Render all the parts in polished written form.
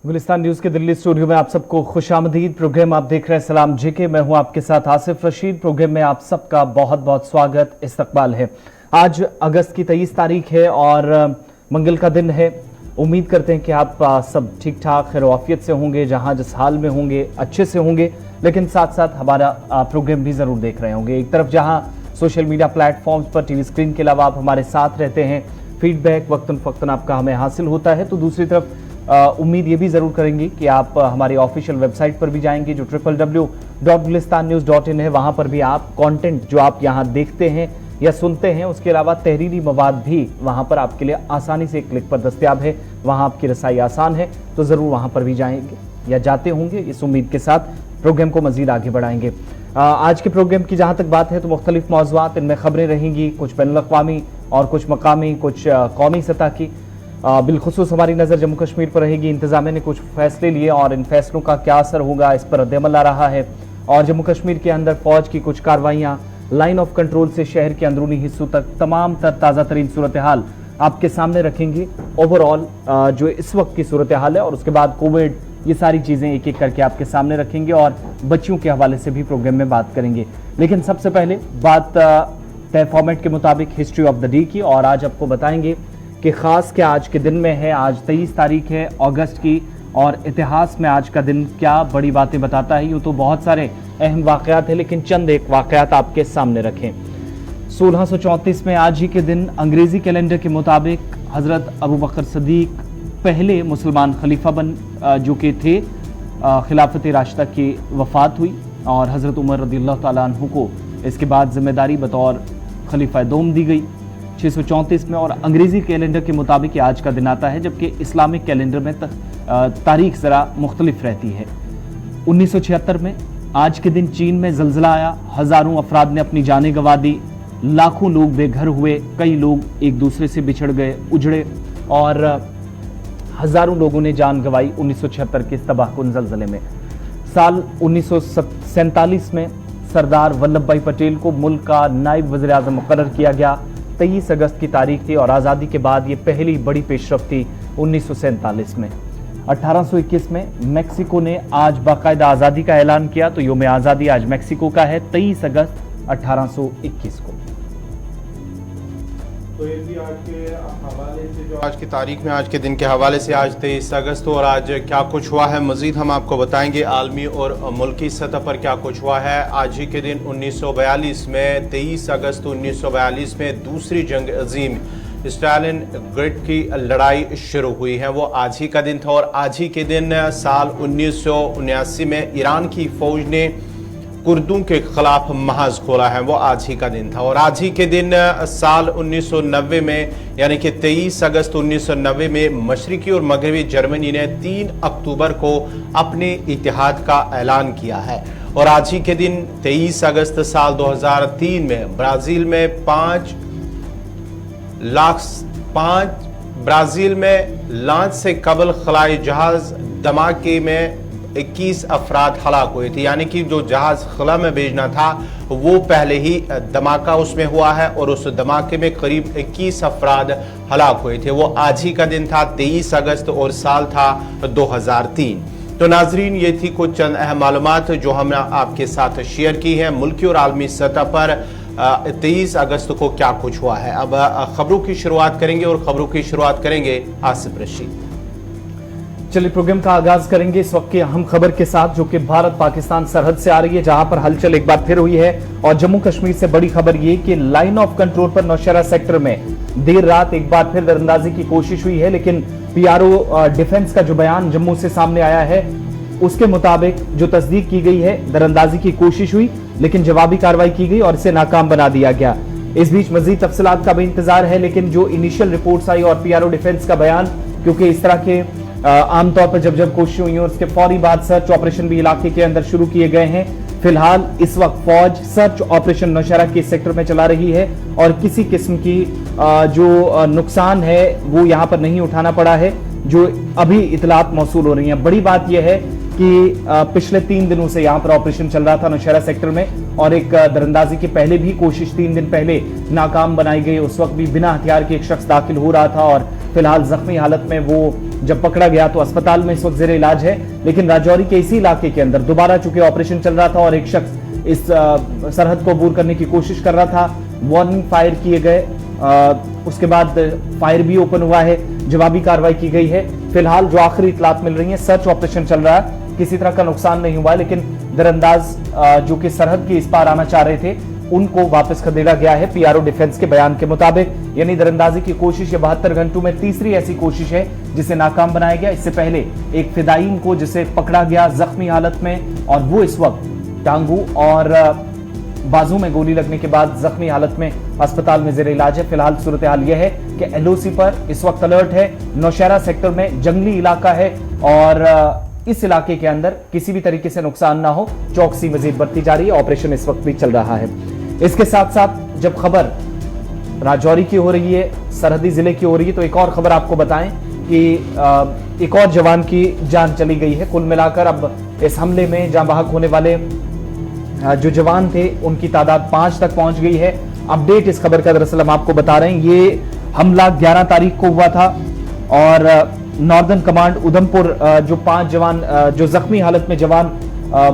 Gulistan news के Delhi studio में आप सबको खुशामदीद। प्रोग्राम आप देख रहे हैं सलाम जेके। मैं हूं आपके साथ आसिफ रशीद। प्रोग्राम में आप सबका बहुत बहुत स्वागत, इस्तकबाल है। आज अगस्त की 23 तारीख है और मंगल का दिन है। उम्मीद करते हैं कि आप सब ठीक ठाक खैर आफियत से होंगे, जहां जिस हाल में होंगे अच्छे से होंगे, लेकिन साथ साथ हमारा प्रोग्राम भी जरूर देख रहे होंगे। एक तरफ जहां सोशल मीडिया प्लेटफॉर्म्स पर टीवी स्क्रीन के अलावा आप हमारे साथ रहते हैं, फीडबैक वक्तन फक्तन आपका हमें हासिल होता है, तो दूसरी तरफ उम्मीद ये भी जरूर करेंगे कि आप हमारी ऑफिशियल वेबसाइट पर भी जाएंगे जो www.gulistannews.in है। वहां पर भी आप कंटेंट जो आप यहां देखते हैं या सुनते हैं, उसके अलावा तहरीरी मवाद भी वहां पर आपके लिए आसानी से एक क्लिक पर दस्तयाब है। वहां आपकी रसाई आसान है, तो जरूर वहां पर भी जाएंगे या जाते होंगे। इस उम्मीद के साथ प्रोग्राम को मजीद आगे बढ़ाएंगे। आज के प्रोग्राम की जहां तक बात है तो मुख्तलिफ मौज़ूआत, इनमें खबरें रहेंगी, कुछ बैनुल-अक़वामी और कुछ मकामी, कुछ कौमी सतह की। बिलखुसूस हमारी नज़र जम्मू कश्मीर पर रहेगी। इंतज़ामिया ने कुछ फैसले लिए और इन फैसलों का क्या असर होगा, इस पर रद्द-ए-अमल आ रहा है। और जम्मू कश्मीर के अंदर फौज की कुछ कार्रवाइयाँ, लाइन ऑफ कंट्रोल से शहर के अंदरूनी हिस्सों तक तमाम ताज़ा तरीन सूरत हाल आपके सामने रखेंगे। ओवरऑल जो इस वक्त की सूरत हाल है और उसके बाद कोविड, ये सारी चीज़ें एक एक करके आपके सामने रखेंगे और बच्चियों के हवाले से भी प्रोग्राम में बात करेंगे। लेकिन सबसे पहले बात तय फॉर्मेट के मुताबिक हिस्ट्री ऑफ द डे की, और आज आपको बताएंगे कि खास क्या आज के दिन में है। आज 23 तारीख है अगस्त की, और इतिहास में आज का दिन क्या बड़ी बातें बताता है। यूँ तो बहुत सारे अहम वाक़यात हैं, लेकिन चंद एक वाक़यात आपके सामने रखें। 1634 में आज ही के दिन अंग्रेज़ी कैलेंडर के मुताबिक हज़रत अबू बकर सदीक पहले मुसलमान खलीफा जो कि थे खिलाफत राशिदा की वफ़ात हुई, और हज़रत उमर रज़ियल्लाहु ताला अन्हु को इसके बाद ज़िम्मेदारी बतौर खलीफा दोम दी गई 634 में। और अंग्रेज़ी कैलेंडर के मुताबिक आज का दिन आता है, जबकि इस्लामिक कैलेंडर में तारीख ज़रा मुख्तलिफ रहती है। 1976 में आज के दिन चीन में ज़लज़ला आया, हज़ारों अफराद ने अपनी जानें गंवा दी, लाखों लोग बेघर हुए, कई लोग एक दूसरे से बिछड़ गए, उजड़े, और हज़ारों लोगों ने जान गंवाई 1976 के इस तबाहकुन ज़लज़ले में। साल 1947 में सरदार वल्लभ भाई पटेल को मुल्क का नायब वज़ीर-ए-आज़म मुक़र्रर किया गया। 23 अगस्त की तारीख थी और आज़ादी के बाद ये पहली बड़ी पेशरफ थी 1947 में। 1821 में मेक्सिको ने आज बाकायदा आज़ादी का ऐलान किया, तो योम आज़ादी आज मेक्सिको का है 23 अगस्त 1821 को। तो ये भी आज के हवाले से जो आज की तारीख में आज के दिन के हवाले से आज 23 अगस्त और आज क्या कुछ हुआ है मज़ीद हम आपको बताएंगे। आलमी और मुल्की सतह पर क्या कुछ हुआ है। आज ही के दिन 1942 में 23 अगस्त 1942 में दूसरी जंग अजीम स्टालिनग्राड की लड़ाई शुरू हुई है, वो आज ही का दिन था। और आज ही के दिन साल 1979 में ईरान की फौज ने कुर्दों के खिलाफ महाज खोला है, वो आज ही का दिन था। और आज ही के दिन साल 1990 में यानी कि 23 अगस्त 1990 में मशरिकी और मगरबी जर्मनी ने 3 अक्टूबर को अपने इतिहाद का ऐलान किया है। और आज ही के दिन 23 अगस्त साल 2003 में ब्राज़ील में लॉन्च से कबल खलाई जहाज धमाके में 21 अफराद हलाक हुए थे, यानी कि जो जहाज खला में भेजना था वो पहले ही धमाका उसमें हुआ है और उस धमाके में करीब 21 अफराद हलाक हुए थे। वो आज ही का दिन था 23 अगस्त और साल था 2003। तो नाजरीन, ये थी कुछ चंद अहम मालूमात जो हमने आपके साथ शेयर की है मुल्की और आलमी सतह पर 23 अगस्त को क्या कुछ हुआ है। अब खबरों की शुरुआत करेंगे और खबरों की शुरुआत करेंगे आसिफ रशीद। चलिए प्रोग्राम का आगाज करेंगे इस वक्त की अहम खबर के साथ, जो कि भारत पाकिस्तान सरहद से आ रही है, जहां पर हलचल एक बार फिर हुई है। और जम्मू कश्मीर से बड़ी खबर ये कि लाइन ऑफ कंट्रोल पर नौशहरा सेक्टर में देर रात एक बार फिर दरअंदाजी की कोशिश हुई है, लेकिन पीआरओ डिफेंस का जो बयान जम्मू से सामने आया है उसके मुताबिक जो तस्दीक की गई है, दरअंदाजी की कोशिश हुई लेकिन जवाबी कार्रवाई की गई और इसे नाकाम बना दिया गया। इस बीच मजीद तफसीलात का भी इंतजार है, लेकिन जो इनिशियल रिपोर्ट्स आई और पीआरओ डिफेंस का बयान, क्योंकि इस तरह के आमतौर पर जब कोशिश हुई और उसके फौरी बाद सर्च ऑपरेशन भी इलाके के अंदर शुरू किए गए हैं। फिलहाल इस वक्त फौज सर्च ऑपरेशन नौशहरा के सेक्टर में चला रही है और किसी किस्म की जो नुकसान है वो यहाँ पर नहीं उठाना पड़ा है, जो अभी इतलात मौसूल हो रही हैं। बड़ी बात यह है कि पिछले 3 दिनों से यहाँ पर ऑपरेशन चल रहा था नौशहरा सेक्टर में, और एक दरअंदाजी की पहले भी कोशिश 3 दिन पहले नाकाम बनाई गई। उस वक्त भी बिना हथियार के एक शख्स दाखिल हो रहा था और फिलहाल जख्मी हालत में वो जब पकड़ा गया तो अस्पताल में इस वक्त जेर इलाज है। लेकिन राजौरी के इसी इलाके के अंदर दोबारा चूंकि ऑपरेशन चल रहा था और एक शख्स इस सरहद को अबूर करने की कोशिश कर रहा था, वार्निंग फायर किए गए, उसके बाद फायर भी ओपन हुआ है, जवाबी कार्रवाई की गई है। फिलहाल जो आखिरी इतलात मिल रही है, सर्च ऑपरेशन चल रहा है, किसी तरह का नुकसान नहीं हुआ, लेकिन दरअंदाज जो कि सरहद के इस पार आना चाह रहे थे उनको वापस खदेड़ा गया है पीआरओ डिफेंस के बयान के मुताबिक। यानी दरअंदाजी की कोशिश ये 72 घंटों में तीसरी ऐसी कोशिश है जिसे नाकाम बनाया गया। इससे पहले एक फिदायीन को जिसे पकड़ा गया जख्मी हालत में, और वो इस वक्त टांगू और बाजू में गोली लगने के बाद जख्मी हालत में अस्पताल में जेर इलाज है। फिलहाल सूरत हाल यह है कि एलओसी पर इस वक्त अलर्ट है। नौशहरा सेक्टर में जंगली इलाका है और इस इलाके के अंदर किसी भी तरीके से नुकसान ना हो, चौकसी मजीद बढ़ती जा रही है। ऑपरेशन इस वक्त भी चल रहा है। इसके साथ साथ जब खबर राजौरी की हो रही है, सरहदी जिले की हो रही है, तो एक और खबर आपको बताएं कि एक और जवान की जान चली गई है। कुल मिलाकर अब इस हमले में जान बहक होने वाले जो जवान थे उनकी तादाद 5 तक पहुंच गई है। अपडेट इस खबर का दरअसल हम आपको बता रहे हैं। ये हमला 11 तारीख को हुआ था और नॉर्दर्न कमांड उधमपुर जो 5 जवान जो जख्मी हालत में जवान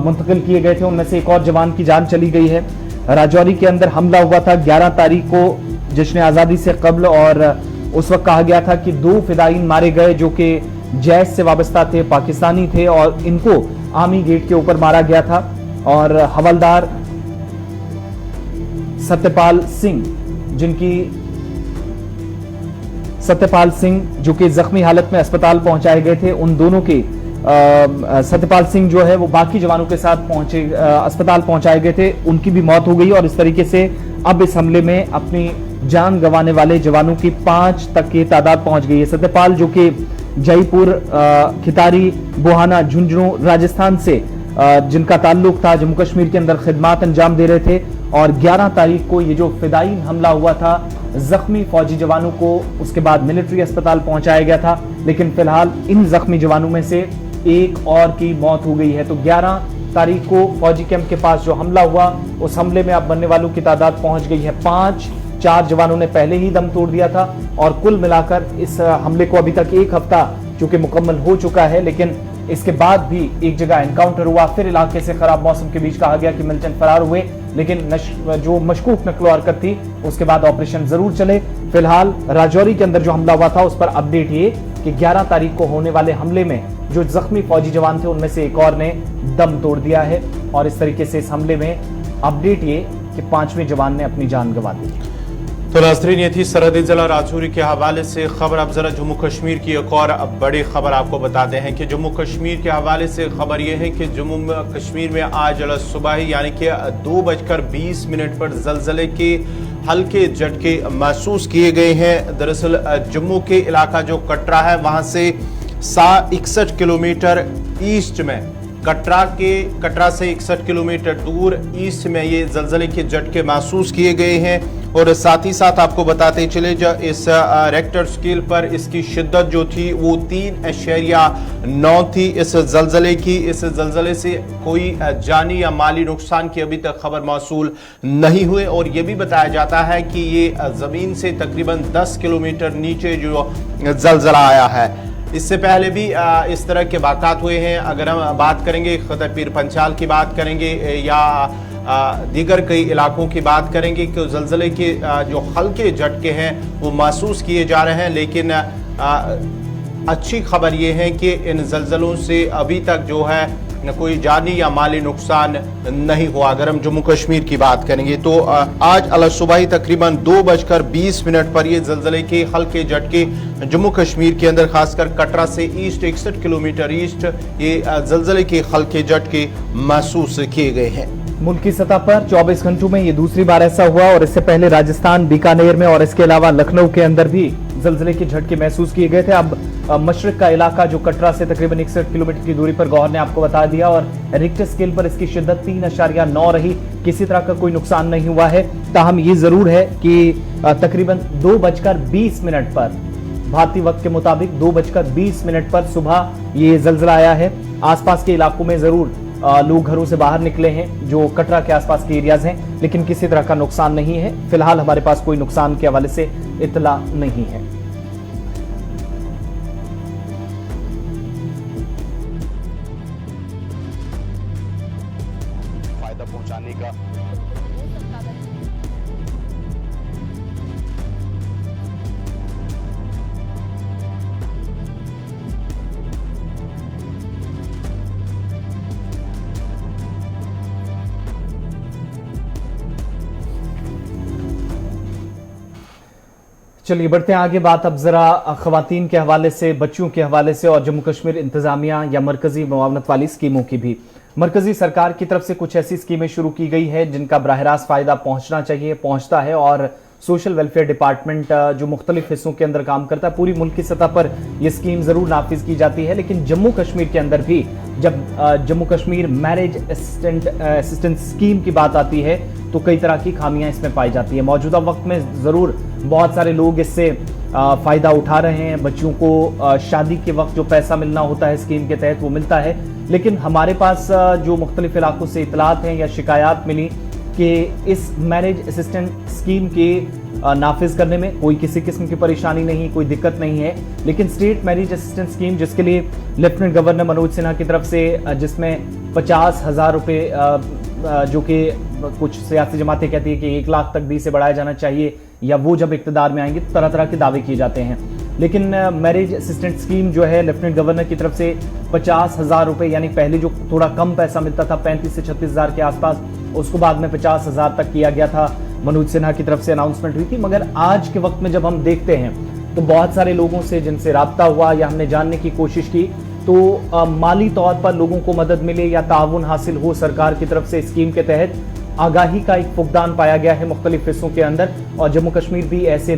मुंतकिल किए गए थे, उनमें से एक और जवान की जान चली गई है। राजौरी के अंदर हमला हुआ था 11 तारीख को जश्न आज़ादी से कबल, और उस वक्त कहा गया था कि 2 फिदायीन मारे गए जो कि जैश से वाबस्ता थे, पाकिस्तानी थे, और इनको आर्मी गेट के ऊपर मारा गया था। और हवलदार सत्यपाल सिंह जो कि जख्मी हालत में अस्पताल पहुंचाए गए थे, उन दोनों के सत्यपाल सिंह जो है वो बाकी जवानों के साथ अस्पताल पहुंचाए गए थे, उनकी भी मौत हो गई। और इस तरीके से अब इस हमले में अपनी जान गंवाने वाले जवानों की 5 तक की तादाद पहुंच गई है। सत्यपाल जो कि जयपुर, खितारी, बुहाना, झुंझुनू, राजस्थान से जिनका ताल्लुक था, जम्मू कश्मीर के अंदर खिदमात अंजाम दे रहे थे, और 11 तारीख को ये जो फिदायीन हमला हुआ था जख्मी फौजी जवानों को उसके बाद मिलिट्री अस्पताल पहुंचाया गया था। लेकिन फिलहाल इन जख्मी जवानों में से एक और की मौत हो गई है। तो 11 तारीख को फौजी कैंप के पास जो हमला हुआ, उस हमले में अब मरने वालों की तादाद पहुंच गई है 5। 4 जवानों ने पहले ही दम तोड़ दिया था, और कुल मिलाकर इस हमले को अभी तक 1 हफ्ता चूंकि मुकम्मल हो चुका है, लेकिन इसके बाद भी एक जगह एनकाउंटर हुआ। फिर इलाके से खराब मौसम के बीच कहा गया कि मिलिटेंट फरार हुए, लेकिन जो मशकूक नकलो हरकत थी उसके बाद ऑपरेशन जरूर चले। फिलहाल राजौरी के अंदर जो हमला हुआ था उस पर अपडेट ये कि 11 तारीख को होने वाले हमले में जो जख्मी फौजी जवान थे उनमें से एक और ने दम तोड़ दिया है, और इस तरीके से इस हमले में अपडेट ये कि 5वें जवान ने अपनी जान गंवा दी। तो नाज़रीन, ये थी सरहदी जिला राजौरी के हवाले से खबर। अब जरा जम्मू कश्मीर की एक और बड़ी खबर आपको बताते हैं कि जम्मू कश्मीर के हवाले से खबर यह है कि जम्मू कश्मीर में आज सुबह ही यानी कि 2:20 पर जलजले के हल्के झटके महसूस किए गए हैं। दरअसल जम्मू के इलाका जो कटरा है वहां से 61 किलोमीटर ईस्ट में, कटरा से 61 किलोमीटर दूर ईस्ट में ये जलजले के झटके महसूस किए गए हैं। और साथ ही साथ आपको बताते चले जो इस रेक्टर स्केल पर इसकी शिद्दत जो थी वो 3.9 थी इस जलजले की। इस जलजले से कोई जानी या माली नुकसान की अभी तक खबर मौसूल नहीं हुई, और ये भी बताया जाता है कि ये जमीन से तकरीबन 10 किलोमीटर नीचे जो जलजला आया है। इससे पहले भी इस तरह के वाक़ात हुए हैं। अगर हम बात करेंगे खतर पीर पंचाल की बात करेंगे या दीगर कई इलाकों की बात करेंगे कि जलजले के जो हल्के झटके हैं वो महसूस किए जा रहे हैं, लेकिन अच्छी खबर ये है कि इन जलजलों से अभी तक जो है न कोई जानी या माली नुकसान नहीं हुआ। अगर हम जम्मू कश्मीर की बात करेंगे तो आज अल सुबह ही तकरीबन 2:20 पर ये जलजले के हल्के झटके जम्मू कश्मीर के अंदर खासकर कटरा से ईस्ट 61 किलोमीटर ईस्ट ये जलजले के हल्के झटके महसूस किए गए हैं। मुल्क की सतह पर 24 घंटों में ये दूसरी बार ऐसा हुआ, और इससे पहले राजस्थान, बीकानेर में और इसके अलावा लखनऊ के अंदर भी जलजले के झटके महसूस किए गए थे। अब मशरक का इलाका जो कटरा से तकरीबन 61 किलोमीटर की दूरी पर गौहर ने आपको बता दिया, और रिक्टर स्केल पर इसकी शिद्दत 3.9 रही। किसी तरह का कोई नुकसान नहीं हुआ है। ताहम ये जरूर है कि तकरीबन 2:20 पर भारतीय वक्त के मुताबिक 2:20 पर सुबह ये जलजला आया है। आसपास के इलाकों में जरूर लोग घरों से बाहर निकले हैं जो कटरा के आसपास के एरियाज हैं, लेकिन किसी तरह का नुकसान नहीं है। फिलहाल हमारे पास कोई नुकसान के हवाले से इतला नहीं है। चलिए बढ़ते हैं आगे। बात अब जरा खवातीन के हवाले से, बच्चियों के हवाले से और जम्मू कश्मीर इंतजामिया या मरकजी मुआवनत वाली स्कीमों की भी। मरकजी सरकार की तरफ से कुछ ऐसी स्कीमें शुरू की गई है जिनका बराह रास्त फायदा पहुंचना चाहिए, पहुंचता है, और सोशल वेलफेयर डिपार्टमेंट जो मुख्तलिफ हिस्सों के अंदर काम करता है, पूरी मुल्क की सतह पर यह स्कीम जरूर नाफिज की जाती है। लेकिन जम्मू कश्मीर के अंदर भी जब Jammu Kashmir marriage assistant scheme की बात आती है तो कई तरह की खामियां इसमें पाई जाती है। मौजूदा वक्त में जरूर बहुत सारे लोग इससे फायदा उठा रहे हैं। बच्चियों को शादी के वक्त जो पैसा मिलना होता है स्कीम के तहत वो मिलता है। लेकिन हमारे पास जो मुख्तलिफ इलाकों से इतलात हैं या शिकायत मिली कि इस मैरिज असिस्टेंट स्कीम के नाफिज करने में कोई किसी किस्म की परेशानी नहीं, कोई दिक्कत नहीं है। लेकिन स्टेट मैरिज असिस्टेंट स्कीम जिसके लिए लेफ्टिनेंट गवर्नर मनोज सिन्हा की तरफ से जिसमें 50,000 रुपये जो कि कुछ सियासी जमातें कहती है कि 1 लाख तक भी इसे बढ़ाया जाना चाहिए, या वो जब इक़्तिदार में आएंगे तो तरह तरह के दावे किए जाते हैं। लेकिन मैरिज असिस्टेंट स्कीम जो है लेफ्टिनेंट गवर्नर की तरफ से 50,000 रुपये, यानी पहले जो थोड़ा कम पैसा मिलता था 35 से 36,000 के आसपास, उसको बाद में 50,000 तक किया गया था। मनोज सिन्हा की तरफ से अनाउंसमेंट हुई थी। मगर आज के वक्त में जब हम देखते हैं तो बहुत सारे लोगों से जिनसे राब्ता हुआ या हमने जानने की कोशिश की तो माली तौर पर लोगों को मदद मिले या ताउन हासिल हो सरकार की तरफ से स्कीम के तहत, आगाही का एक फुकदान पाया गया है मुख्तलिफ हिस्सों के अंदर। और जम्मू कश्मीर भी ऐसे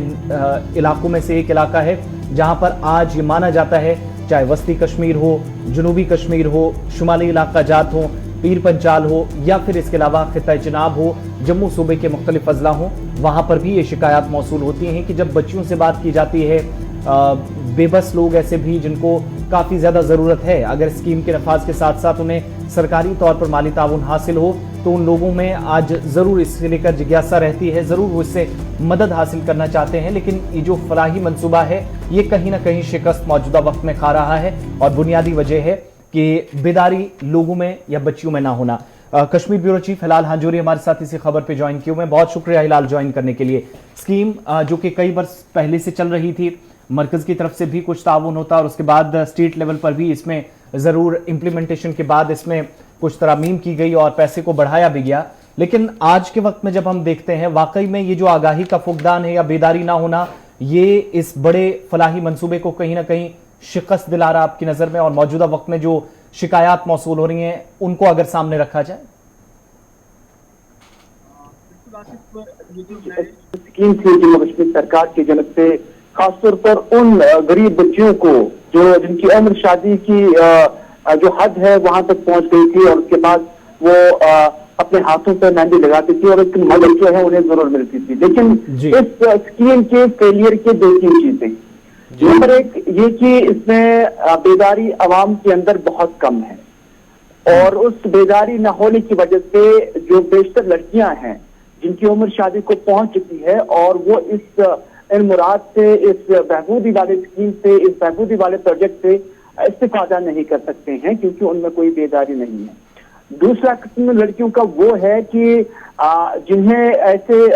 इलाकों में से एक इलाका है जहां पर आज ये माना जाता है, चाहे वस्ती कश्मीर हो, जनूबी कश्मीर हो, शुमाली इलाका जात हो, पीर पंचाल हो, या फिर इसके अलावा खिता चिनाब हो, जम्मू सूबे के मुख्तलिफ अजला हो, वहां पर भी ये शिकायत मौसूल होती हैं कि जब बच्चियों से बात की जाती है, बेबस लोग ऐसे भी जिनको काफ़ी ज़्यादा ज़रूरत है, अगर स्कीम के नफाज के साथ साथ उन्हें सरकारी तौर पर माली ताउन हासिल हो तो उन लोगों में आज ज़रूर इससे लेकर जिज्ञासा रहती है, ज़रूर वो इससे मदद हासिल करना चाहते हैं। लेकिन ये जो फलाही मंसूबा है ये कहीं ना कहीं शिकस्त मौजूदा वक्त में खा रहा है, और बुनियादी वजह है कि बेदारी लोगों में या बच्चियों में ना होना। कश्मीर ब्यूरो चीफ हिलाल हांजूरी हमारे साथ इसी खबर पे ज्वाइन किए हुए हैं। बहुत शुक्रिया हिलाल ज्वाइन करने के लिए। स्कीम जो कि कई वर्ष पहले से चल रही थी, मरकज की तरफ से भी कुछ ताउन होता और उसके बाद स्टेट लेवल पर भी इसमें ज़रूर इम्प्लीमेंटेशन के बाद इसमें कुछ तरमीम की गई और पैसे को बढ़ाया भी गया। लेकिन आज के वक्त में जब हम देखते हैं वाकई में ये जो आगाही का फुकदान है या बेदारी ना होना, ये इस बड़े फलाही मंसूबे को कहीं ना कहीं शिकस्त दिला रहा आपकी नज़र में, और मौजूदा वक्त में जो शिकायत मौसूल हो रही हैं उनको अगर सामने रखा जाए। स्कीम थी जम्मू कश्मीर सरकार की जनक से, खासतौर पर उन गरीब बच्चियों को जो जिनकी उम्र शादी की जो हद है वहां तक पहुंच गई थी, और उसके बाद वो अपने हाथों पर मेहंदी लगाती थी और एक मदद जो है उन्हें जरूर मिलती थी। लेकिन इस स्कीम के फेलियर के 2-3 चीजें। नंबर 1 ये कि इसमें बेदारी आवाम के अंदर बहुत कम है, और उस बेदारी न होने की वजह से जो बेशतर लड़कियां हैं जिनकी उम्र शादी को पहुंच चुकी है और वो इस इन मुराद से, इस बहबूदी वाले स्कीम से, इस बहबूदी वाले प्रोजेक्ट से इस्तेफादा नहीं कर सकते हैं क्योंकि उनमें कोई बेदारी नहीं है। दूसरा किस्म लड़कियों का वो है कि जिन्हें ऐसे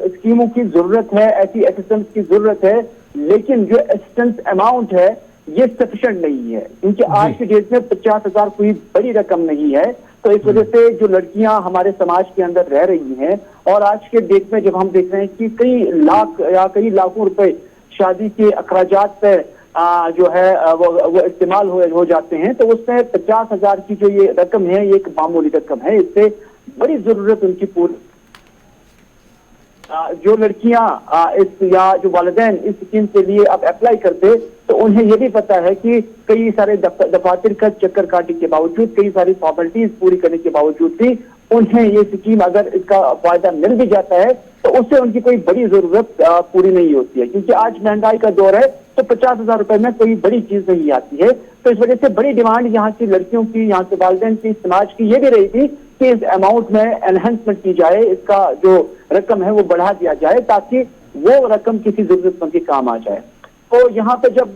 स्कीमों की जरूरत है, ऐसी असिस्टेंस की जरूरत है, लेकिन जो असिस्टेंस अमाउंट है ये सफिशिएंट नहीं है, क्योंकि आज की डेट में 50,000 कोई बड़ी रकम नहीं है। तो इस वजह से जो लड़कियां हमारे समाज के अंदर रह रही हैं, और आज के डेट में जब हम देख रहे हैं कि कई लाख या कई लाखों रुपए शादी के अखराजात पर जो है वो इस्तेमाल हो जाते हैं, तो उसमें 50,000 की जो ये रकम है ये एक मामूली रकम है। इससे बड़ी जरूरत उनकी पूरी जो लड़कियां इस या जो वालिदैन इस स्कीम के लिए अब अप्लाई करते तो उन्हें यह भी पता है कि कई सारे दफातर का चक्कर काटने के बावजूद, कई सारी फॉर्मेलिटीज पूरी करने के बावजूद भी उन्हें ये स्कीम अगर इसका फायदा मिल भी जाता है तो उससे उनकी कोई बड़ी जरूरत पूरी नहीं होती है, क्योंकि आज महंगाई का दौर है तो 50,000 रुपए में कोई बड़ी चीज नहीं आती है। तो इस वजह से बड़ी डिमांड यहाँ की लड़कियों की, यहाँ के वालिदैन की, समाज की ये भी रही थी कि इस अमाउंट में एनहेंसमेंट की जाए, इसका जो रकम है वो बढ़ा दिया जाए ताकि वो रकम किसी जरूरतमंद के काम आ जाए। तो यहाँ पे जब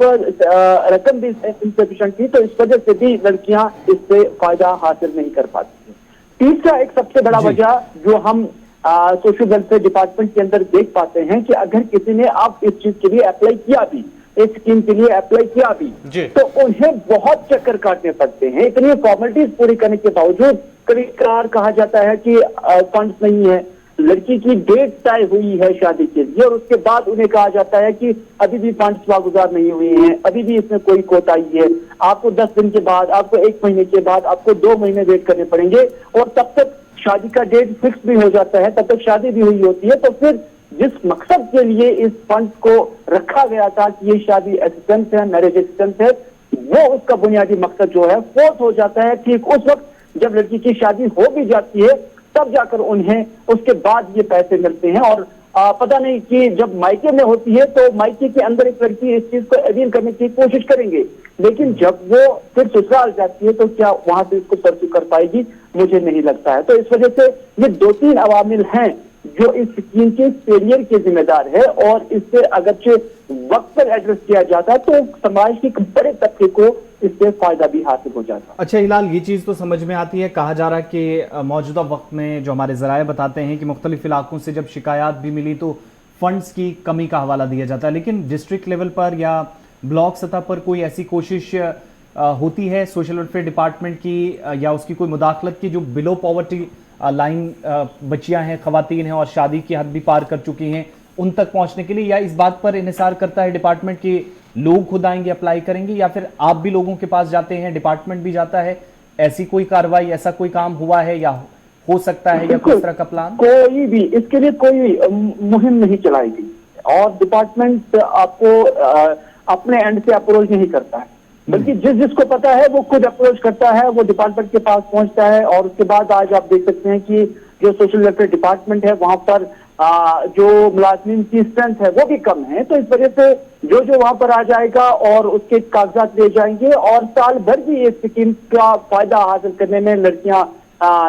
रकम भी इनसफिशिएंट थी तो इस वजह से भी लड़कियां इससे फायदा हासिल नहीं कर पाती। तीसरा एक सबसे बड़ा वजह जो हम सोशल वेलफेयर डिपार्टमेंट के अंदर देख पाते हैं कि अगर किसी ने अब इस चीज के लिए अप्लाई किया भी, इस स्कीम के लिए अप्लाई किया भी, तो उन्हें बहुत चक्कर काटने पड़ते हैं। इतनी फॉर्मेलिटीज पूरी करने के बावजूद कभी कभार कहा जाता है कि फंड्स नहीं है, लड़की की डेट तय हुई है शादी के लिए और उसके बाद उन्हें कहा जाता है कि अभी भी फंड्स वागुजार नहीं हुए हैं, अभी भी इसमें कोई कोताही है, आपको 10 दिन के बाद, आपको 1 महीने के बाद, आपको 2 महीने वेट करने पड़ेंगे और तब तक शादी का डेट फिक्स भी हो जाता है, तब तक शादी भी हुई होती है। तो फिर जिस मकसद के लिए इस फंड को रखा गया था कि ये शादी असिस्टेंस है, मैरिज असिस्टेंस है, वो उसका बुनियादी मकसद जो है फोर्स हो जाता है ठीक उस वक्त जब लड़की की शादी हो भी जाती है, तब जाकर उन्हें उसके बाद ये पैसे मिलते हैं। और पता नहीं कि जब मायके में होती है तो मायके के अंदर एक लड़की इस चीज को अवील करने की कोशिश करेंगे, लेकिन जब वो फिर ससुराल जाती है तो क्या वहां से इसको परस्यू कर पाएगी, मुझे नहीं लगता है। तो इस वजह से ये 2-3 अवामिल हैं जो इस स्कीम के फेलियर के जिम्मेदार है और इससे अगरचे वक्त पर एड्रेस किया जाता तो समाज के बड़े तबके को इससे फायदा भी हासिल हो जाता। अच्छा हिलाल, ये चीज़ तो समझ में आती है, कहा जा रहा है कि मौजूदा वक्त में जो हमारे ज़राए बताते हैं कि मुख्तलिफ इलाकों से जब शिकायत भी मिली तो फंड्स की कमी का हवाला दिया जाता है, लेकिन डिस्ट्रिक्ट लेवल पर या ब्लॉक सतह पर कोई ऐसी कोशिश होती है सोशल वेलफेयर डिपार्टमेंट की या उसकी कोई मुदाखलत की जो बिलो पॉवर्टी लाइन बच्चियां हैं, खवातीन हैं और शादी की हद भी पार कर चुकी हैं, उन तक पहुंचने के लिए, या इस बात पर इन्हिसार करता है डिपार्टमेंट कि लोग खुद आएंगे अप्लाई करेंगे, या फिर आप भी लोगों के पास जाते हैं, डिपार्टमेंट भी जाता है? ऐसी कोई कार्रवाई, ऐसा कोई काम हुआ है या हो सकता है, या किस तरह का प्लान? कोई भी इसके लिए कोई मुहिम नहीं चलाई गई और डिपार्टमेंट आपको अपने एंड से अप्रोच नहीं करता है, बल्कि जिसको पता है वो खुद अप्रोच करता है, वो डिपार्टमेंट के पास पहुंचता है। और उसके बाद आज आप देख सकते हैं कि जो सोशल वेलफेयर डिपार्टमेंट है वहां पर जो मुलाजिमीन की स्ट्रेंथ है वो भी कम है। तो इस वजह से जो वहां पर आ जाएगा और उसके कागजात ले जाएंगे और साल भर भी इस स्कीम का फायदा हासिल करने में लड़कियां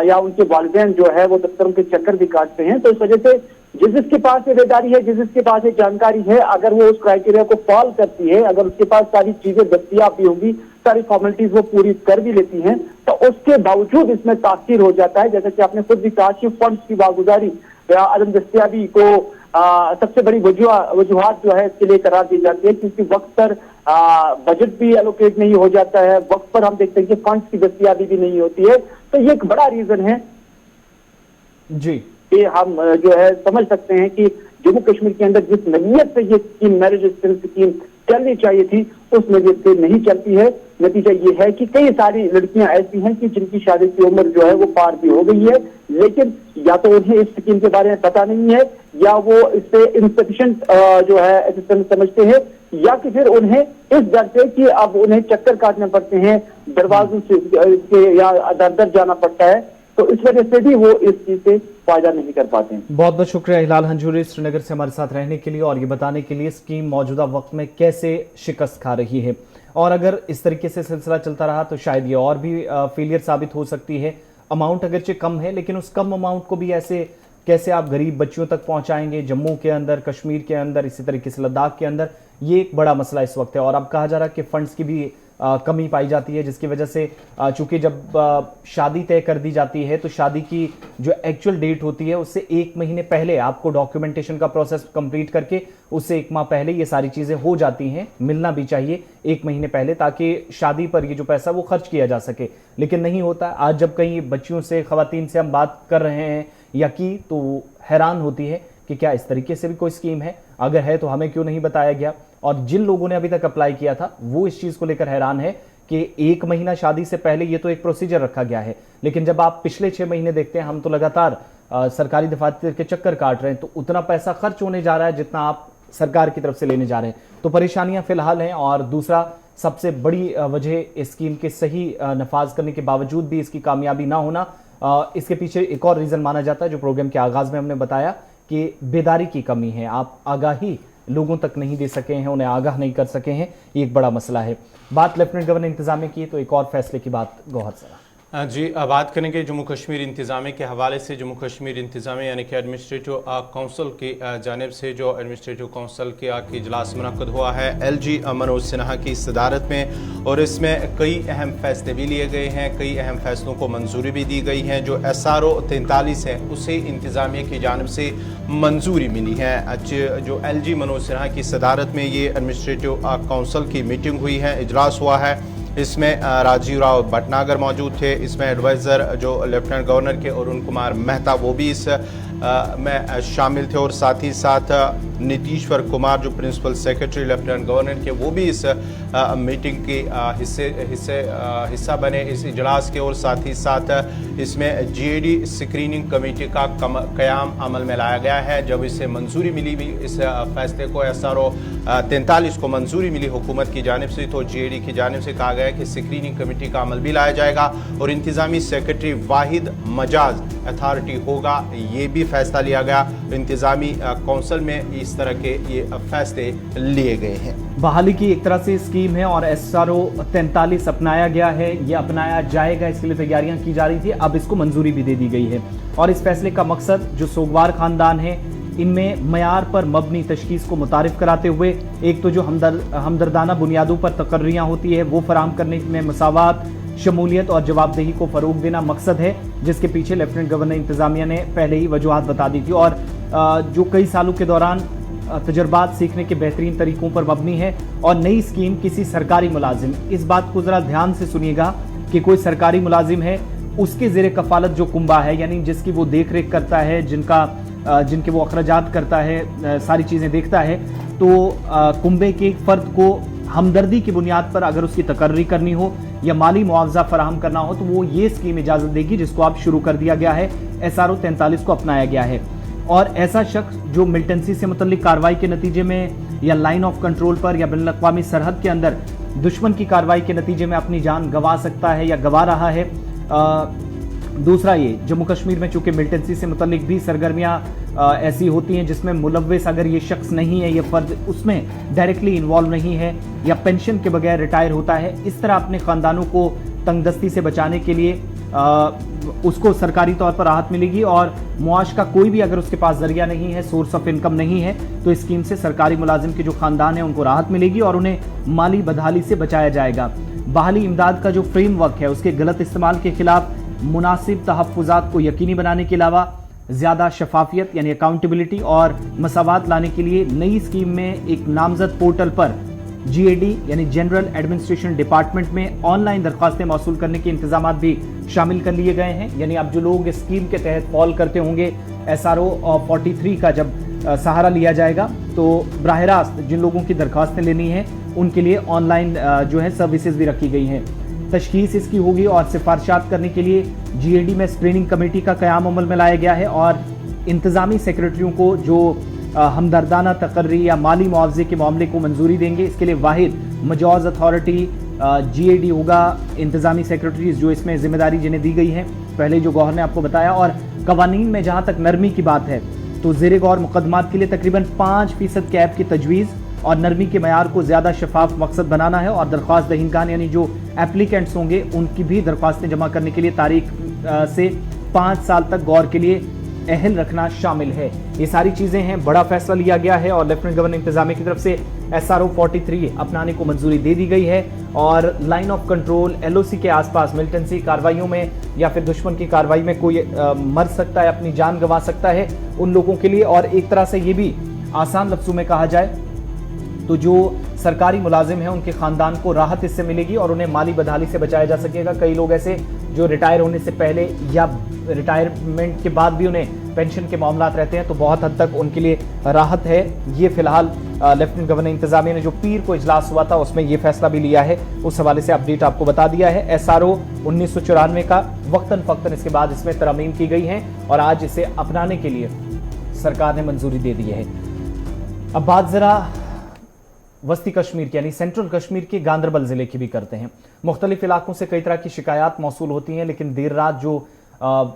या उनके वालिदैन जो है वो दफ्तरों के चक्कर भी काटते हैं। तो इस वजह से जिसके पास ये बेदारी है, जिसके पास ये जानकारी है, अगर वो उस क्राइटेरिया को फॉलो करती है, अगर उसके पास सारी चीजें दस्तियाब भी होंगी, सारी फॉर्मेलिटीज वो पूरी कर भी लेती हैं, तो उसके बावजूद इसमें तासीर हो जाता है। जैसे कि आपने खुद भी कहा कि फंड्स की वागुजारी या अदम दस्तियाबी को सबसे बड़ी वजूहात जो है इसके लिए करार दी जाती है, क्योंकि वक्त पर बजट भी एलोकेट नहीं हो जाता है, वक्त पर हम देखते हैं कि फंड्स की दस्तियाबी भी नहीं होती है। तो ये एक बड़ा रीजन है जी कि हम जो है समझ सकते हैं कि जम्मू कश्मीर के अंदर जिस नवीयत से ये स्कीम, मैरिज असिस्टेंस स्कीम चलनी चाहिए थी, उस नवीयत से नहीं चलती है। नतीजा ये है कि कई सारी लड़कियां ऐसी हैं कि जिनकी शादी की उम्र जो है वो पार भी हो गई है, लेकिन या तो उन्हें इस स्कीम के बारे में पता नहीं है, या वो इससे इनसफिशिएंट जो है असिस्टेंस समझते हैं, या कि फिर उन्हें इस डर से कि अब उन्हें चक्कर काटने पड़ते हैं, दरवाजों से या दर दर जाना पड़ता है, तो इस वजह से भी वो इस चीज से फायदा नहीं कर पाते हैं। बहुत बहुत शुक्रिया हिलाल हंजूरी श्रीनगर से हमारे साथ रहने के लिए और ये बताने के लिए स्कीम मौजूदा वक्त में कैसे शिकस्त खा रही है, और अगर इस तरीके से सिलसिला चलता रहा तो शायद ये और भी फेलियर साबित हो सकती है। अमाउंट अगरचे कम है, लेकिन उस कम अमाउंट को भी ऐसे कैसे आप गरीब बच्चियों तक पहुंचाएंगे, जम्मू के अंदर, कश्मीर के अंदर, इसी तरीके से लद्दाख के अंदर, ये एक बड़ा मसला इस वक्त है। और अब कहा जा रहा है कि फंड्स की भी कमी पाई जाती है, जिसकी वजह से चूंकि जब शादी तय कर दी जाती है तो शादी की जो एक्चुअल डेट होती है उससे 1 महीने पहले आपको डॉक्यूमेंटेशन का प्रोसेस कंप्लीट करके उससे 1 माह पहले ये सारी चीजें हो जाती हैं, मिलना भी चाहिए 1 महीने पहले, ताकि शादी पर ये जो पैसा वो खर्च किया जा सके, लेकिन नहीं होता। आज जब कई बच्चियों से, खवातीन से हम बात कर रहे हैं या की, तो हैरान होती है कि क्या इस तरीके से भी कोई स्कीम है, अगर है तो हमें क्यों नहीं बताया गया। और जिन लोगों ने अभी तक अप्लाई किया था वो इस चीज को लेकर हैरान है कि 1 महीना शादी से पहले ये तो एक प्रोसीजर रखा गया है, लेकिन जब आप पिछले 6 महीने देखते हैं, हम तो लगातार सरकारी दफातर के चक्कर काट रहे हैं, तो उतना पैसा खर्च होने जा रहा है जितना आप सरकार की तरफ से लेने जा रहे हैं। तो परेशानियां फिलहाल हैं। और दूसरा सबसे बड़ी वजह इस स्कीम के सही नफाज करने के बावजूद भी इसकी कामयाबी ना होना, इसके पीछे एक और रीजन माना जाता है जो प्रोग्राम के आगाज में हमने बताया कि बेदारी की कमी है। आप आगाही लोगों तक नहीं दे सके हैं, उन्हें आगाह नहीं कर सके हैं, ये एक बड़ा मसला है। बात लेफ्टिनेंट गवर्नर इंतजामिया की, तो एक और फैसले की बात गौहर सरा जी बात करेंगे जम्मू कश्मीर इंतज़ामिया के हवाले से। जम्मू कश्मीर इंतज़ामिया यानी कि एडमिनिस्ट्रेटिव काउंसिल की जानिब से जो एडमिनिस्ट्रेटिव काउंसिल का इजलास मुनक़्क़द हुआ है LG मनोज सिन्हा की सदारत में, और इसमें कई अहम फैसले भी लिए गए हैं, कई अहम फैसलों को मंजूरी भी दी गई है। जो SRO 43 है उसे इंतज़ामिया की जानिब से मंजूरी मिली है। जो LG मनोज सिन्हा की सदारत में ये एडमिनिस्ट्रेटिव काउंसिल की मीटिंग हुई है, इजलास हुआ है। इसमें राजीव राव भटनागर मौजूद थे, इसमें एडवाइज़र जो लेफ्टिनेंट गवर्नर के अरुण कुमार मेहता वो भी इस में शामिल थे और साथ ही साथ नीतीश्वर कुमार जो प्रिंसिपल सेक्रेटरी लेफ्टिनेंट गवर्नर के वो भी इस मीटिंग की हिस्सा बने इस इजलास के। और साथ ही साथ इसमें जीएडी स्क्रीनिंग कमेटी का क़याम अमल में लाया गया है। जब इसे मंजूरी मिली भी इस फैसले को SRO 43 को मंजूरी मिली हुकूमत की जानिब से, तो जीएडी की जानिब से कहा गया कि स्क्रीनिंग कमेटी का अमल भी लाया जाएगा और इंतज़ामी सेक्रेटरी वाहिद मजाज अथॉरिटी होगा, ये भी फैसला लिया गया। इंतज़ामी कौंसिल में इस तरह के ये फैसले लिए गए हैं। बहाली की एक तरह से स्कीम है और SRO 43 अपनाया गया है, ये अपनाया जाएगा, इसके लिए तैयारियां की जा रही थी, अब इसको मंजूरी भी दे दी गई है। और इस फैसले का मकसद जो सोगवार खानदान है इनमें मयार पर मबनी तशखीस को मुतारिफ कराते हुए एक तो जो हमदर्दाना बुनियादों पर तकर्रियाँ होती है वो फराहम करने में मसावात, शमूलियत और जवाबदेही को फ़रोग देना मकसद है, जिसके पीछे लेफ्टिनेंट गवर्नर इंतज़ामिया ने पहले ही वजूहात बता दी थी और जो कई सालों के दौरान तजर्बात सीखने के बेहतरीन तरीकों पर मबनी है। और नई स्कीम किसी सरकारी मुलाजिम, इस बात को ज़रा ध्यान से सुनिएगा कि कोई सरकारी मुलाजिम है उसके ज़ेर कफ़ालत जो कुंबा है, यानी जिसकी वो देख रेख करता है, जिनके वो अखराजात करता है, सारी चीज़ें देखता है, तो कुंबे के एक फ़र्द को हमदर्दी की बुनियाद पर अगर उसकी तकर्री करनी हो या माली मुआवजा फराहम करना हो तो वो ये स्कीम इजाज़त देगी, जिसको अब शुरू कर दिया गया है, SRO 43 को अपनाया गया है। और ऐसा शख्स जो मिलिटेंसी से मुतल्लिक कार्रवाई के नतीजे में या लाइन ऑफ कंट्रोल पर या बैनुल अक़वामी सरहद के अंदर दुश्मन की कार्रवाई के नतीजे में अपनी जान गंवा सकता है या गंवा रहा है। दूसरा ये जम्मू कश्मीर में चूंकि मिलिटेंसी से मुतल्लिक भी सरगर्मियाँ ऐसी होती हैं जिसमें मुलव्विस अगर ये शख्स नहीं है, ये फ़र्द उसमें डायरेक्टली इन्वॉल्व नहीं है या पेंशन के बगैर रिटायर होता है, इस तरह अपने ख़ानदानों को तंगदस्ती से बचाने के लिए उसको सरकारी तौर पर राहत मिलेगी। और मुआश का कोई भी अगर उसके पास जरिया नहीं है, सोर्स ऑफ इनकम नहीं है, तो इस स्कीम से सरकारी मुलाजिम के जो ख़ानदान है उनको राहत मिलेगी और उन्हें माली बदहाली से बचाया जाएगा। बहाली इमदाद का जो फ्रेमवर्क है उसके गलत इस्तेमाल के खिलाफ मुनासिब तहफ़्फ़ुज़ात को यकीनी बनाने के अलावा ज़्यादा शफाफियत यानी अकाउंटेबिलिटी और मसावात लाने के लिए नई स्कीम में एक नामजद पोर्टल पर GAD यानी जनरल एडमिनिस्ट्रेशन डिपार्टमेंट में ऑनलाइन दरख्वास्तें मौसूल करने के इंतजाम भी शामिल कर लिए गए हैं। यानी अब जो लोग इस स्कीम के तहत फॉल करते होंगे, SRO 43 का जब सहारा लिया जाएगा तो बराह रास्त जिन लोगों की दरख्वास्तें लेनी है उनके लिए ऑनलाइन जो है सर्विसेज भी रखी गई हैं। तशखीस इसकी होगी और सिफारिशात करने के लिए GAD में स्क्रीनिंग कमेटी का क़याम अमल में लाया गया है और इंतज़ामी सेक्रेटरियों को जो हमदर्दाना तकर्री या माली मुआवजे के मामले को मंजूरी देंगे, इसके लिए वाहिद मजाज अथॉरिटी GAD होगा। इंतज़ामी सेक्रेटरीज जो इसमें जिम्मेदारी जिन्हें दी गई है, पहले जो गवर्नर ने आपको बताया। और कवानीन में जहाँ तक नरमी की बात है तो ज़ेर गौर मुकदमात के लिए तकरीबन 5% कैब की तजवीज़ और नरमी के मयार को ज़्यादा शफाफ मकसद बनाना है और दरख्वास्त दहीनगान यानी जो एप्लीकेंट्स होंगे उनकी भी दरख्वास्तें जमा करने के लिए तारीख से 5 साल तक गौर के लिए अहल रखना शामिल है। ये सारी चीज़ें हैं, बड़ा फैसला लिया गया है और लेफ्टिनेंट गवर्नर इंतजामिया की तरफ से SRO 43 अपनाने को मंजूरी दे दी गई है। और लाइन ऑफ कंट्रोल LOC के आसपास मिलिटेंसी कार्रवाइयों में या फिर दुश्मन की कार्रवाई में कोई मर सकता है, अपनी जान गंवा सकता है, उन लोगों के लिए। और एक तरह से ये भी आसान लफ्ज़ों में कहा जाए तो जो सरकारी मुलाजिम हैं उनके ख़ानदान को राहत इससे मिलेगी और उन्हें माली बदहाली से बचाया जा सकेगा। कई लोग ऐसे जो रिटायर होने से पहले या रिटायरमेंट के बाद भी उन्हें पेंशन के मामलात रहते हैं, तो बहुत हद तक उनके लिए राहत है। ये फिलहाल लेफ्टिनेंट गवर्नर इंतजामिया ने जो पीर को इजलास हुआ था उसमें ये फैसला भी लिया है, उस हवाले से अपडेट आपको बता दिया है। SRO 1994 का वक्तन फ़क्तन इसके बाद इसमें तरमीम की गई है और आज इसे अपनाने के लिए सरकार ने मंजूरी दे दी है। अब बात ज़रा वस्ती कश्मीर की यानी सेंट्रल कश्मीर के गांदरबल ज़िले की भी करते हैं। मुख्तलिफ इलाकों से कई तरह की शिकायत मौसूल होती हैं, लेकिन देर रात जो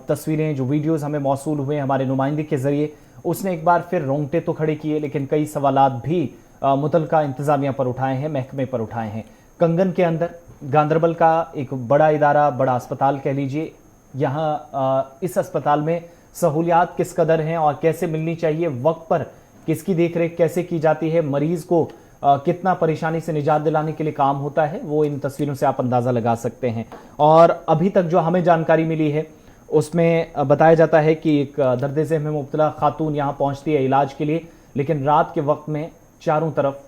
तस्वीरें जो वीडियोज़ हमें मौसूल हुए हमारे नुमाइंदे के ज़रिए, उसने एक बार फिर रोंगटे तो खड़े किए, लेकिन कई सवालात भी मुतलका इंतज़ामिया पर उठाए हैं, महकमे पर उठाए हैं। कंगन के अंदर गांदरबल का एक बड़ा इदारा, बड़ा अस्पताल कह लीजिए, यहाँ इस अस्पताल में सहूलियात किस कदर हैं और कैसे मिलनी चाहिए, वक्त पर किसकी देख रेख कैसे की जाती है, मरीज़ को कितना परेशानी से निजात दिलाने के लिए काम होता है, वो इन तस्वीरों से आप अंदाज़ा लगा सकते हैं। और अभी तक जो हमें जानकारी मिली है उसमें बताया जाता है कि एक दर्द ज़ेहन में मुब्तला खातून यहाँ पहुँचती है इलाज के लिए, लेकिन रात के वक्त में चारों तरफ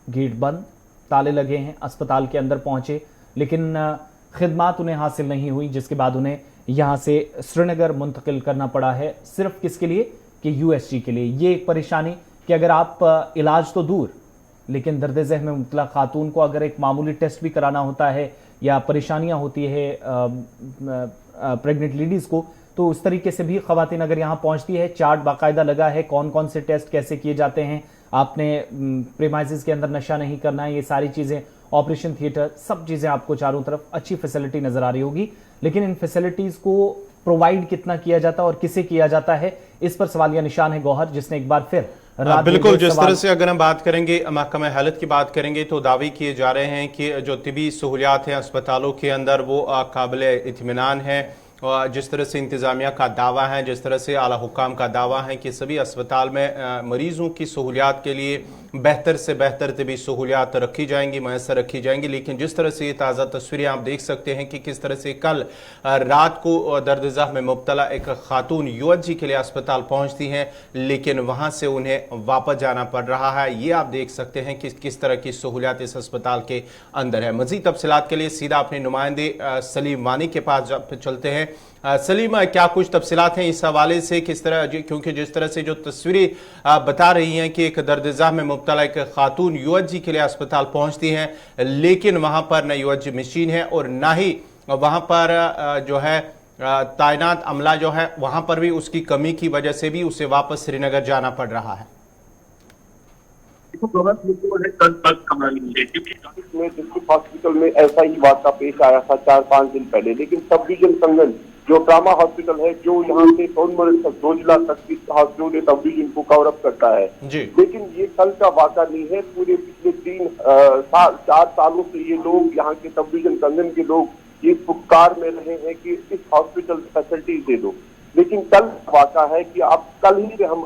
गेट बंद, ताले लगे हैं। अस्पताल के अंदर पहुँचे लेकिन खिदमात उन्हें हासिल नहीं हुई, जिसके बाद उन्हें यहाँ से श्रीनगर मुंतकिल करना पड़ा है। सिर्फ किसके लिए कि यूएसजी के लिए ये एक परेशानी कि अगर आप इलाज तो दूर, लेकिन दर्द ज़हन में मुब्तला खातून को अगर एक मामूली टेस्ट भी कराना होता है या परेशानियां होती है प्रेग्नेंट लेडीज़ को, तो उस तरीके से भी ख़वातीन अगर यहाँ पहुँचती है, चार्ट बाकायदा लगा है कौन कौन से टेस्ट कैसे किए जाते हैं, आपने प्रीमाइसेस के अंदर नशा नहीं करना है, ये सारी चीज़ें, ऑपरेशन थिएटर, सब चीज़ें आपको चारों तरफ अच्छी फैसिलिटी नज़र आ रही होगी। लेकिन इन फैसिलिटीज़ को प्रोवाइड कितना किया जाता है और किसे किया जाता है, इस पर सवालिया निशान है गौहर, जिसने एक बार फिर बिल्कुल जिस तरह से अगर हम बात करेंगे, महकमा हेल्थ की बात करेंगे, तो दावे किए जा रहे हैं कि जो तिबी सहूलियात हैं अस्पतालों के अंदर वो काबिल इत्मीनान है। और जिस तरह से इंतज़ामिया का दावा है, जिस तरह से आला हुकाम का दावा है कि सभी अस्पताल में मरीज़ों की सहूलियात के लिए बेहतर से बेहतर तबी सहूलियात रखी जाएंगी, मैसर रखी जाएंगी। लेकिन जिस तरह से ये ताज़ा तस्वीरें आप देख सकते हैं कि किस तरह से कल रात को दर्द ज़ख्म में मुब्तला एक खातून यूएसजी के लिए अस्पताल पहुंचती हैं, लेकिन वहां से उन्हें वापस जाना पड़ रहा है। ये आप देख सकते हैं कि किस तरह की सहूलियात इस अस्पताल के अंदर है। मज़ीद तफसीलात के लिए सीधा अपने नुमाइंदे सलीम वानी के पास चलते हैं। सलीम, क्या कुछ तफसीलात हैं इस हवाले से, किस तरह, क्योंकि जिस तरह से जो तस्वीरें बता रही हैं कि एक दर्द ज़ख्म में मुब्तला एक खातून यूएसजी के लिए अस्पताल पहुंचती हैं, लेकिन वहां पर न यूएसजी मशीन है और ना ही वहां पर जो है तैनात अमला जो है, वहां पर भी उसकी कमी की वजह से भी उसे वापस श्रीनगर जाना पड़ रहा है। डिस्ट्रिक्ट हॉस्पिटल में ऐसा ही वाक़ा पेश आया था 4-5 दिन पहले, लेकिन सब डिवीजन संगन जो ट्रामा हॉस्पिटल है, जो यहाँ से सोनमर्ग तक 2 जिला तक इस हॉस्पिटल सब डिवीजन को कवर अप करता है जी। लेकिन ये कल का वाक़ा नहीं है, पूरे पिछले 4 सालों से ये लोग, यहाँ के सब डिवीजन संगन के लोग ये पुकार में रहे हैं कि इस हॉस्पिटल फैसिलिटीज दे दो। लेकिन कल वाक़ा है कि अब कल ही हम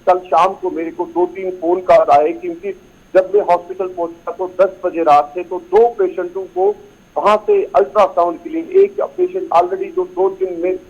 कल शाम को मेरे को 2-3 फोन कॉल आए, क्योंकि जब मैं हॉस्पिटल पहुंचा तो 10 बजे रात से, तो 2 पेशेंटों को वहां से अल्ट्रासाउंड के लिए, एक पेशेंट ऑलरेडी जो 2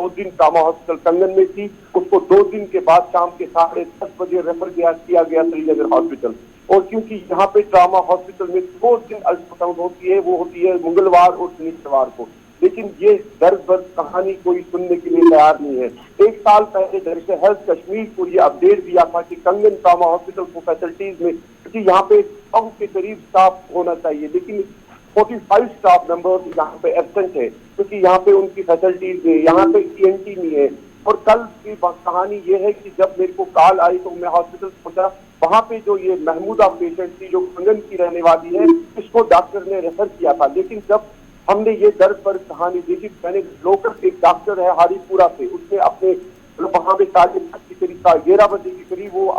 दिन ट्रामा हॉस्पिटल कंगन में थी, उसको 2 दिन के बाद शाम के 10:30 बजे रेफर किया गया श्रीनगर हॉस्पिटल। और क्योंकि यहाँ पे ट्रामा हॉस्पिटल में 2 दिन अल्ट्रासाउंड होती है, वो होती है मंगलवार और शनिवार को, लेकिन ये दर्द कहानी कोई सुनने के लिए तैयार नहीं है। 1 साल पहले डायरेक्टर हेल्थ कश्मीर को ये अपडेट दिया था कि कंगन ट्रामा हॉस्पिटल को फैसिलिटीज में, क्योंकि यहाँ पे 100 के करीब स्टाफ होना चाहिए, लेकिन 45 स्टाफ मेंबर यहाँ पे एब्सेंट है, क्योंकि यहाँ पे उनकी फैसिलिटीज नहीं है, यहाँ पे TNT नहीं है। और कल की कहानी ये है कि जब मेरे को कॉल आई तो मैं हॉस्पिटल पहुंचा, वहां पे जो ये महमूदा पेशेंट थी जो कंगन की रहने वाली है, इसको डॉक्टर ने रेफर किया था। लेकिन जब हमने ये दर्द पर कहानी देखी, मैंने लोकल एक डॉक्टर है हारीपुरा से, उसने अपने वहां पे 11 बजे के करीब वो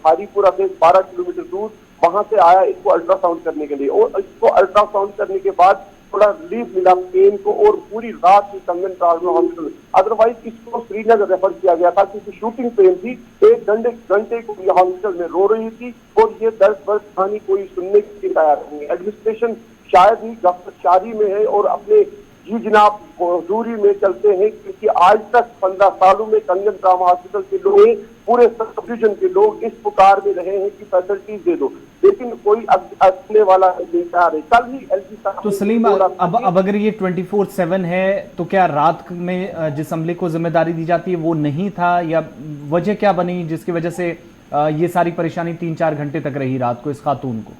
हारीपुरा से 12 किलोमीटर दूर वहां से आया इसको अल्ट्रासाउंड करने के लिए। और इसको अल्ट्रासाउंड करने के बाद थोड़ा रिलीफ मिला पेन को, और पूरी रात की कंगन ट्रामा हॉस्पिटल, अदरवाइज इसको श्रीनगर रेफर किया गया था क्योंकि शूटिंग पेन थी। 1 घंटे को ये हॉस्पिटल में रो रही थी, और ये दर्द पर कहानी कोई सुनने की तैयार नहीं। एडमिनिस्ट्रेशन शायद ही गिरफ्तारी में है और अपने जी जनाब दूरी में चलते हैं, क्योंकि आज तक 15 सालों में कंगन ट्रामा हॉस्पिटल के लोग, पूरे सब डिवीजन के लोग इस पुकार में रहे हैं कि फैसिलिटीज दे दो, लेकिन कोई अपने वाला नहीं चाह रहे। कल ही एलजी साहब तो सलीम, अब अगर ये 24/7 है तो क्या रात में जिस अमले को जिम्मेदारी दी जाती है वो नहीं था, या वजह क्या बनी जिसकी वजह से ये सारी परेशानी 3-4 घंटे तक रही रात को इस खातून को?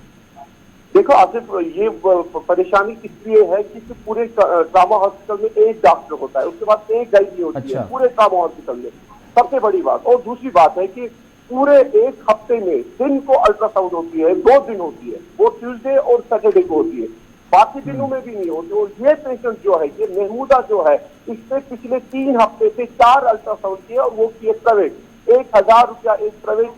देखो आसिफ, ये परेशानी इसलिए है कि पूरे ट्रामा हॉस्पिटल में एक डॉक्टर होता है, उसके बाद एक गाइडी होती है पूरे ट्रामा हॉस्पिटल में, सबसे बड़ी बात। और दूसरी बात है कि पूरे 1 हफ्ते में दिन को अल्ट्रासाउंड होती है, 2 दिन होती है, वो ट्यूसडे और सैटरडे को होती है, बाकी दिनों में भी नहीं होती। और ये पेशेंट जो है, ये महमूदा जो है, इससे पिछले 3 हफ्ते से 4 अल्ट्रासाउंड किए, और वो किए प्राइवेट। 1000 रुपया एक प्राइवेट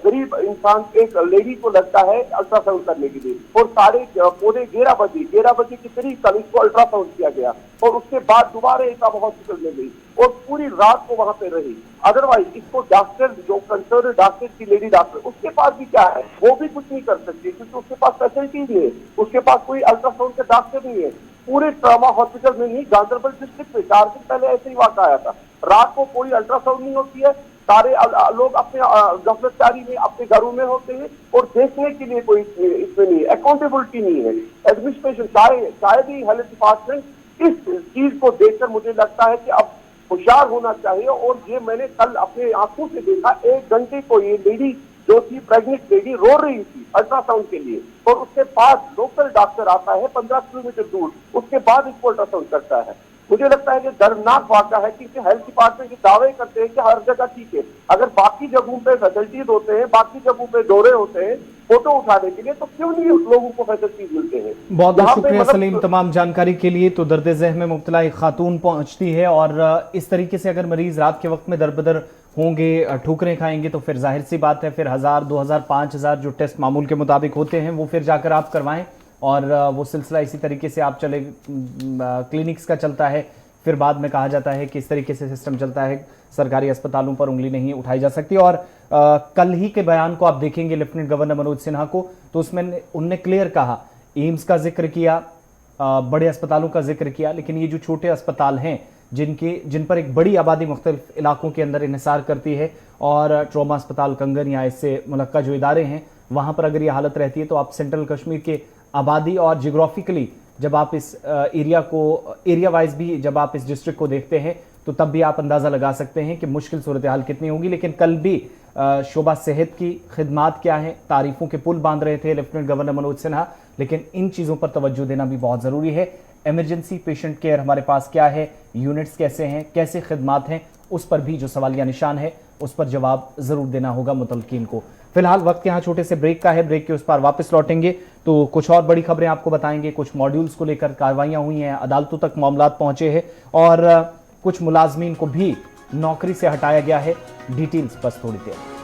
गरीब इंसान, एक लेडी को लगता है अल्ट्रासाउंड करने के लिए। और 11:30 बजे के करीब कल इसको अल्ट्रासाउंड किया गया, और उसके बाद दोबारा एक हॉस्पिटल में गई और पूरी रात को वहां पे रही। अदरवाइज इसको डॉक्टर जो कंसर्न डॉक्टर की लेडी डॉक्टर, उसके पास भी क्या है, वो भी कुछ नहीं कर सकती, क्योंकि उसके पास फैसिलिटीज नहीं है, उसके पास कोई अल्ट्रासाउंड का डॉक्टर नहीं है। पूरे ट्रामा हॉस्पिटल में नहीं, गांधरबल डिस्ट्रिक्ट में 4 दिन पहले ऐसे ही वाक़ा आया था, रात को कोई अल्ट्रासाउंड नहीं होती है, सारे लोग अपने गिरफ्तारी में अपने घरों में होते हैं, और देखने के लिए कोई इसमें नहीं है, अकाउंटेबिलिटी नहीं है। एडमिनिस्ट्रेशन शायद ही हेल्थ डिपार्टमेंट इस चीज को देखकर मुझे लगता है कि अब होशियार होना चाहिए। और ये मैंने कल अपने आंखों से देखा, 1 घंटे को ये लेडी जो थी, प्रेग्नेंट लेडी, रो रही थी अल्ट्रासाउंड के लिए, और उसके बाद लोकल डॉक्टर आता है 15 किलोमीटर दूर, उसके बाद इसको अल्ट्रासाउंड करता है। मुझे लगता है कि दर्दनाक वाक़ा है, क्योंकि हेल्थ डिपार्टमेंट ये दावे करते हैं कि हर जगह ठीक है, अगर बाकी जगहों पे फैसिलिटीज होते हैं, बाकी जगहों पे दौरे होते हैं फोटो उठाने के लिए, तो क्यों नहीं लोगों को फैसिलिटीज मिलते हैं। बहुत बहुत यहाँ पे शुक्रिया मतलब- सलीम तमाम जानकारी के लिए। तो दर्द ज़हन में मुब्तला एक खातून पहुंचती है और इस तरीके से अगर मरीज रात के वक्त में दरबदर होंगे, ठोकरें खाएंगे, तो फिर जाहिर सी बात है फिर 1000, 2000, 5000 जो टेस्ट मामूल के मुताबिक होते हैं वो फिर जाकर आप करवाएं, और वो सिलसिला इसी तरीके से आप चले क्लिनिक्स का चलता है। फिर बाद में कहा जाता है कि इस तरीके से सिस्टम चलता है, सरकारी अस्पतालों पर उंगली नहीं उठाई जा सकती। और कल ही के बयान को आप देखेंगे लेफ्टिनेंट गवर्नर मनोज सिन्हा को, तो उसमें उनने क्लियर कहा, एम्स का जिक्र किया, बड़े अस्पतालों का जिक्र किया, लेकिन ये जो छोटे अस्पताल हैं जिन पर एक बड़ी आबादी मुख्तलिफ इलाकों के अंदर इन्हिसार करती है, और ट्रॉमा अस्पताल कंगन या इससे मुलक्का जो इदारे हैं वहां पर अगर ये हालत रहती है, तो आप सेंट्रल कश्मीर के आबादी और जियोग्राफिकली जब आप इस एरिया वाइज भी जब आप इस डिस्ट्रिक्ट को देखते हैं, तो तब भी आप अंदाजा लगा सकते हैं कि मुश्किल सूरत हाल कितनी होगी। लेकिन कल भी शोबा सेहत की खिदमात क्या है, तारीफों के पुल बांध रहे थे लेफ्टिनेंट गवर्नर मनोज सिन्हा, लेकिन इन चीज़ों पर तवज्जो देना भी बहुत ज़रूरी है। इमरजेंसी पेशेंट केयर हमारे पास क्या है, यूनिट्स कैसे हैं, कैसे खिदमात हैं, उस पर भी जो सवालिया निशान है उस पर जवाब ज़रूर देना होगा मुतलकीन को। फिलहाल वक्त यहाँ छोटे से ब्रेक का है, ब्रेक के उस पार वापस लौटेंगे तो कुछ और बड़ी खबरें आपको बताएंगे। कुछ मॉड्यूल्स को लेकर कार्रवाइयाँ हुई हैं, अदालतों तक मामलात पहुंचे हैं, और कुछ मुलाजमीन को भी नौकरी से हटाया गया है। डिटेल्स बस थोड़ी देर।